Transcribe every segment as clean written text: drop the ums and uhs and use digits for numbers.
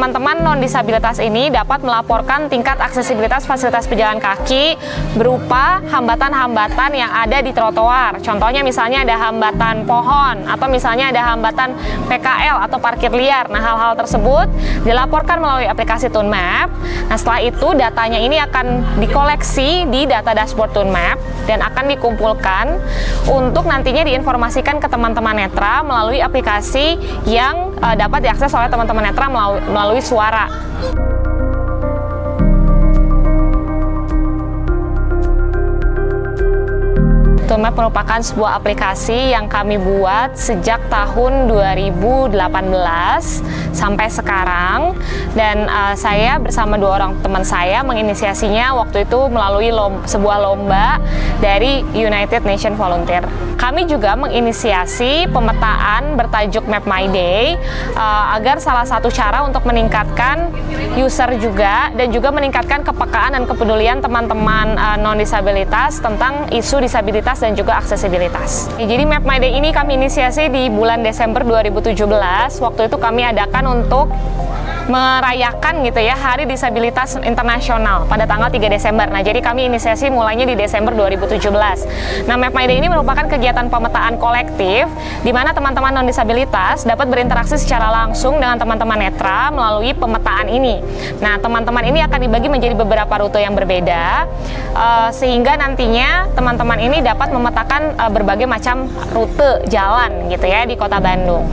teman-teman non-disabilitas ini dapat melaporkan tingkat aksesibilitas fasilitas pejalan kaki berupa hambatan-hambatan yang ada di trotoar. Contohnya misalnya ada hambatan pohon atau misalnya ada hambatan PKL atau parkir liar. Nah, hal-hal tersebut dilaporkan melalui aplikasi ToonMap. Nah, setelah itu datanya ini akan dikoleksi di data dashboard ToonMap dan akan dikumpulkan untuk nantinya diinformasikan ke teman-teman netra melalui aplikasi yang dapat diakses oleh teman-teman netra melalui suara. ToonMap merupakan sebuah aplikasi yang kami buat sejak tahun 2018 sampai sekarang, dan saya bersama 2 orang teman saya menginisiasinya waktu itu melalui sebuah lomba dari United Nations Volunteer. Kami juga menginisiasi pemetaan bertajuk Map My Day agar salah satu cara untuk meningkatkan user juga dan juga meningkatkan kepekaan dan kepedulian teman-teman non-disabilitas tentang isu disabilitas dan juga aksesibilitas. Jadi Map My Day ini kami inisiasi di bulan Desember 2017. Waktu itu kami adakan untuk merayakan gitu ya Hari Disabilitas Internasional pada tanggal 3 Desember. Nah, jadi kami inisiasi mulainya di Desember 2017. Nah, Map My Day ini merupakan kegiatan pemetaan kolektif di mana teman-teman non-disabilitas dapat berinteraksi secara langsung dengan teman-teman netra melalui pemetaan ini. Nah, teman-teman ini akan dibagi menjadi beberapa rute yang berbeda sehingga nantinya teman-teman ini dapat memetakan berbagai macam rute jalan gitu ya di Kota Bandung.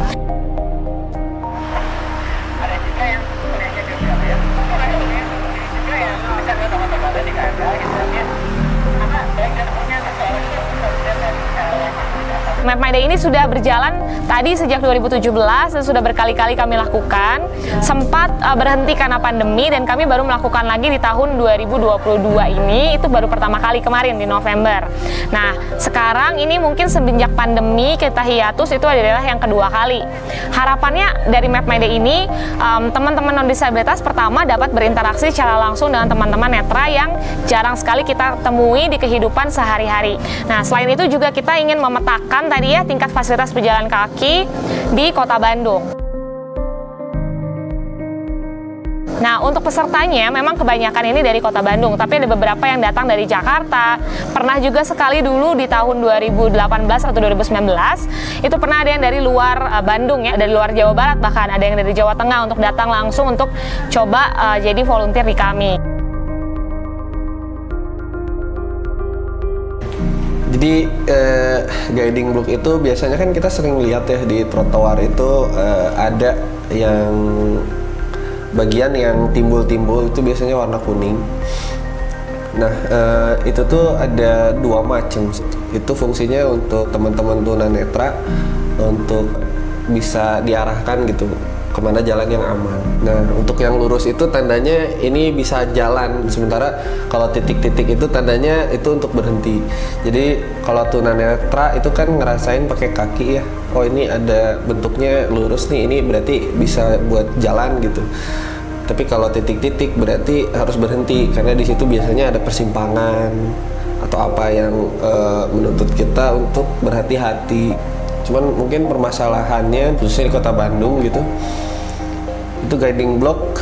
Map My Day ini sudah berjalan tadi sejak 2017 dan sudah berkali-kali kami lakukan. Sempat berhenti karena pandemi dan kami baru melakukan lagi di tahun 2022 ini, itu baru pertama kali kemarin di November. Nah, sekarang ini mungkin semenjak pandemi kita hiatus, itu adalah yang kedua kali. Harapannya dari Map My Day ini, teman-teman non-disabilitas pertama dapat berinteraksi secara langsung dengan teman-teman netra yang jarang sekali kita temui di kehidupan sehari-hari. Nah, selain itu juga kita ingin memetakan tadi ya tingkat fasilitas pejalan kaki di Kota Bandung. Nah, untuk pesertanya memang kebanyakan ini dari Kota Bandung, tapi ada beberapa yang datang dari Jakarta. Pernah juga sekali dulu di tahun 2018 atau 2019, itu pernah ada yang dari luar Bandung ya, dari luar Jawa Barat, bahkan ada yang dari Jawa Tengah untuk datang langsung untuk coba jadi volunteer di kami. Jadi guiding block itu biasanya kan kita sering lihat ya di trotoar itu ada yang bagian yang timbul-timbul itu biasanya warna kuning. Nah, itu tuh ada 2 macam. Itu fungsinya untuk teman-teman tunanetra untuk bisa diarahkan gitu kemana jalan yang aman. Nah, untuk yang lurus itu tandanya ini bisa jalan, sementara kalau titik-titik itu tandanya itu untuk berhenti. Jadi kalau tunanetra itu kan ngerasain pakai kaki ya, oh ini ada bentuknya lurus nih, ini berarti bisa buat jalan gitu. Tapi kalau titik-titik berarti harus berhenti karena di situ biasanya ada persimpangan atau apa yang menuntut kita untuk berhati-hati. Cuman mungkin permasalahannya khususnya di Kota Bandung gitu, itu guiding block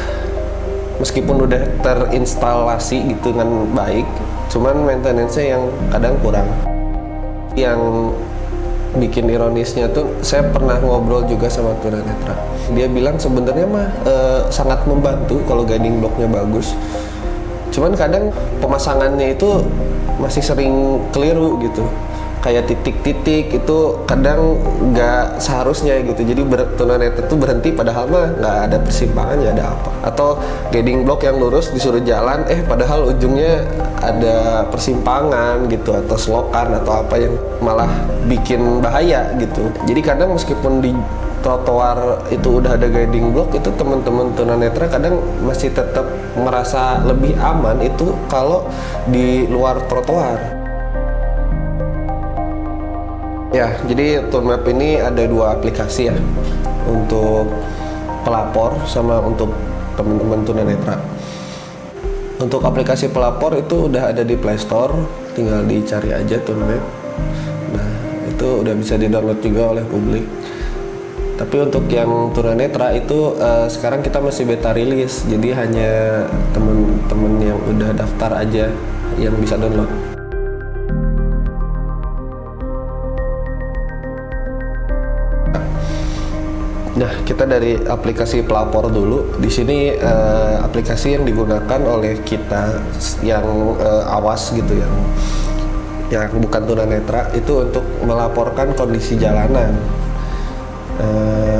meskipun udah terinstalasi gitu dengan baik, cuman maintenance-nya yang kadang kurang. Yang bikin ironisnya tuh, saya pernah ngobrol juga sama tunanetra. Dia bilang sebenarnya mah sangat membantu kalau guiding blocknya bagus. Cuman kadang pemasangannya itu masih sering keliru gitu. Kayak titik-titik itu kadang nggak seharusnya gitu, jadi tunanetra itu berhenti padahal mah nggak ada persimpangan, nggak ada apa. Atau guiding block yang lurus disuruh jalan, padahal ujungnya ada persimpangan gitu atau selokan atau apa yang malah bikin bahaya gitu. Jadi kadang meskipun di trotoar itu udah ada guiding block, itu teman-teman tunanetra kadang masih tetap merasa lebih aman itu kalau di luar trotoar. Ya, jadi ToonMap ini ada 2 aplikasi ya, untuk pelapor sama untuk teman-teman tunanetra. Untuk aplikasi pelapor itu udah ada di Play Store, tinggal dicari aja ToonMap. Nah, itu udah bisa di-download juga oleh publik. Tapi untuk yang tunanetra itu sekarang kita masih beta rilis, jadi hanya temen-temen yang udah daftar aja yang bisa download. Nah, kita dari aplikasi pelapor dulu. Di sini aplikasi yang digunakan oleh kita yang awas gitu, yang bukan tunanetra itu untuk melaporkan kondisi jalanan.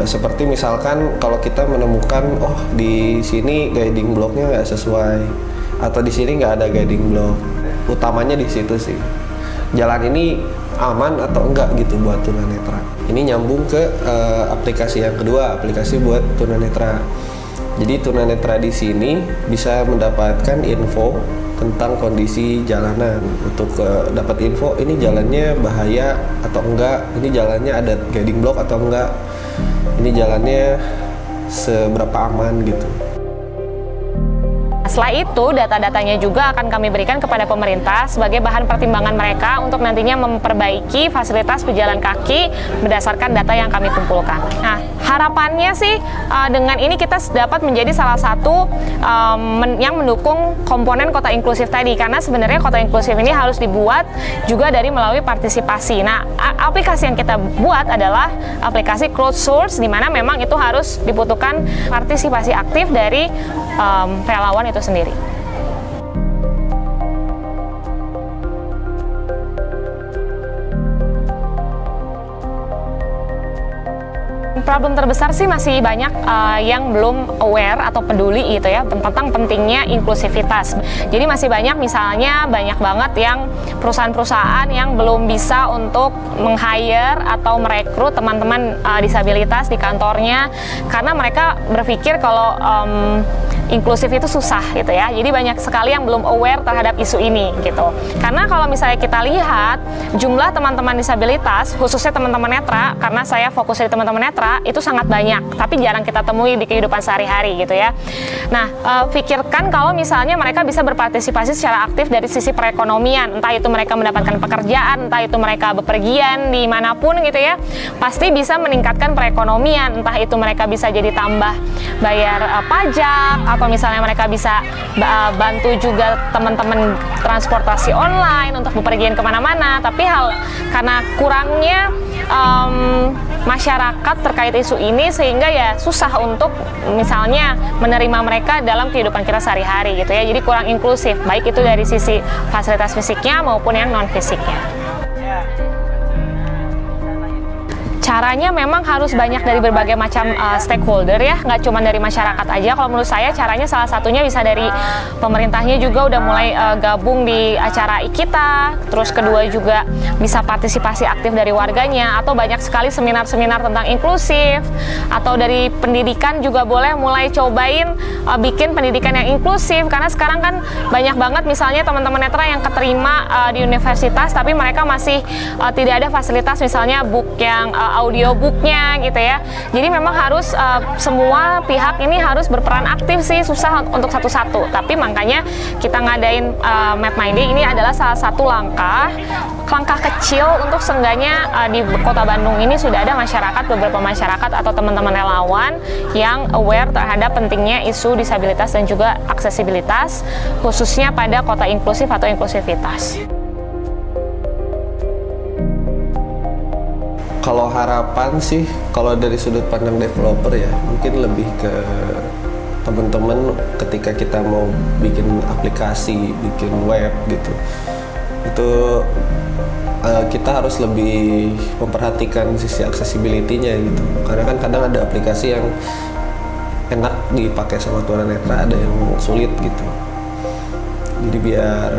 Seperti misalkan kalau kita menemukan di sini guiding blocknya nggak sesuai, atau di sini nggak ada guiding block. Utamanya di situ sih, jalan ini aman atau enggak gitu buat tunanetra. Ini nyambung ke aplikasi yang kedua, aplikasi buat tunanetra. Jadi tunanetra di sini bisa mendapatkan info tentang kondisi jalanan. Untuk dapat info ini jalannya bahaya atau enggak, ini jalannya ada guiding block atau enggak, ini jalannya seberapa aman gitu. Setelah itu, data-datanya juga akan kami berikan kepada pemerintah sebagai bahan pertimbangan mereka untuk nantinya memperbaiki fasilitas pejalan kaki berdasarkan data yang kami kumpulkan. Nah, harapannya sih dengan ini kita dapat menjadi salah satu yang mendukung komponen kota inklusif tadi, karena sebenarnya kota inklusif ini harus dibuat juga dari melalui partisipasi. Nah, aplikasi yang kita buat adalah aplikasi crowdsource, di mana memang itu harus dibutuhkan partisipasi aktif dari relawan itu sendiri. Problem terbesar sih masih banyak yang belum aware atau peduli gitu ya tentang pentingnya inklusivitas. Jadi masih banyak, misalnya banyak banget yang perusahaan-perusahaan yang belum bisa untuk meng-hire atau merekrut teman-teman disabilitas di kantornya, karena mereka berpikir kalau inklusif itu susah gitu ya. Jadi banyak sekali yang belum aware terhadap isu ini gitu. Karena kalau misalnya kita lihat jumlah teman-teman disabilitas, khususnya teman-teman netra, karena saya fokus di teman-teman netra, itu sangat banyak, tapi jarang kita temui di kehidupan sehari-hari gitu ya. Nah, pikirkan kalau misalnya mereka bisa berpartisipasi secara aktif dari sisi perekonomian, entah itu mereka mendapatkan pekerjaan, entah itu mereka bepergian dimanapun gitu ya, pasti bisa meningkatkan perekonomian, entah itu mereka bisa jadi tambah bayar pajak, atau misalnya mereka bisa bantu juga teman-teman transportasi online untuk bepergian kemana-mana. Tapi karena kurangnya masyarakat terkait isu ini, sehingga ya susah untuk misalnya menerima mereka dalam kehidupan kita sehari-hari gitu ya. Jadi kurang inklusif, baik itu dari sisi fasilitas fisiknya maupun yang non fisiknya. Caranya memang harus banyak dari berbagai macam stakeholder ya, nggak cuma dari masyarakat aja. Kalau menurut saya caranya salah satunya bisa dari pemerintahnya juga udah mulai gabung di acara kita, terus kedua juga bisa partisipasi aktif dari warganya, atau banyak sekali seminar-seminar tentang inklusif, atau dari pendidikan juga boleh mulai cobain bikin pendidikan yang inklusif, karena sekarang kan banyak banget misalnya teman-teman netra yang keterima di universitas tapi mereka masih tidak ada fasilitas misalnya book yang audiobooknya gitu ya. Jadi memang harus semua pihak ini harus berperan aktif sih, susah untuk satu-satu. Tapi makanya kita ngadain Map My Day ini adalah salah satu langkah kecil untuk seenggaknya di Kota Bandung ini sudah ada beberapa masyarakat atau teman-teman relawan yang aware terhadap pentingnya isu disabilitas dan juga aksesibilitas, khususnya pada kota inklusif atau inklusivitas. Kalau harapan sih, kalau dari sudut pandang developer ya, mungkin lebih ke teman-teman ketika kita mau bikin aplikasi, bikin web gitu, itu kita harus lebih memperhatikan sisi accessibility-nya gitu. Karena kan kadang ada aplikasi yang enak dipakai sama tunanetra, ada yang sulit gitu. Jadi biar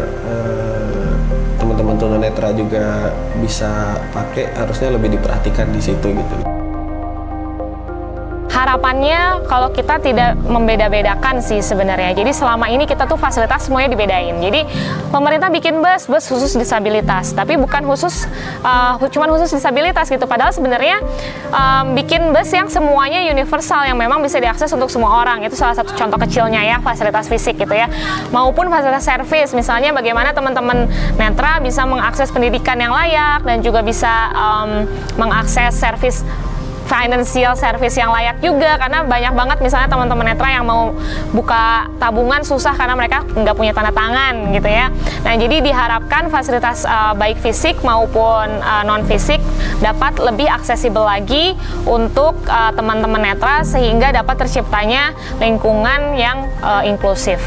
teman-teman tunanetra juga bisa pakai, harusnya lebih diperhatikan di situ gitu. Harapannya kalau kita tidak membeda-bedakan sih sebenarnya. Jadi selama ini kita tuh fasilitas semuanya dibedain. Jadi pemerintah bikin bus khusus disabilitas, tapi bukan cuman khusus disabilitas gitu. Padahal sebenarnya bikin bus yang semuanya universal, yang memang bisa diakses untuk semua orang. Itu salah satu contoh kecilnya ya, fasilitas fisik gitu ya. Maupun fasilitas servis, misalnya bagaimana teman-teman netra bisa mengakses pendidikan yang layak dan juga bisa mengakses servis financial service yang layak juga, karena banyak banget misalnya teman-teman netra yang mau buka tabungan susah karena mereka nggak punya tanda tangan gitu ya. Nah, jadi diharapkan fasilitas baik fisik maupun non fisik dapat lebih aksesibel lagi untuk teman-teman netra sehingga dapat terciptanya lingkungan yang inklusif.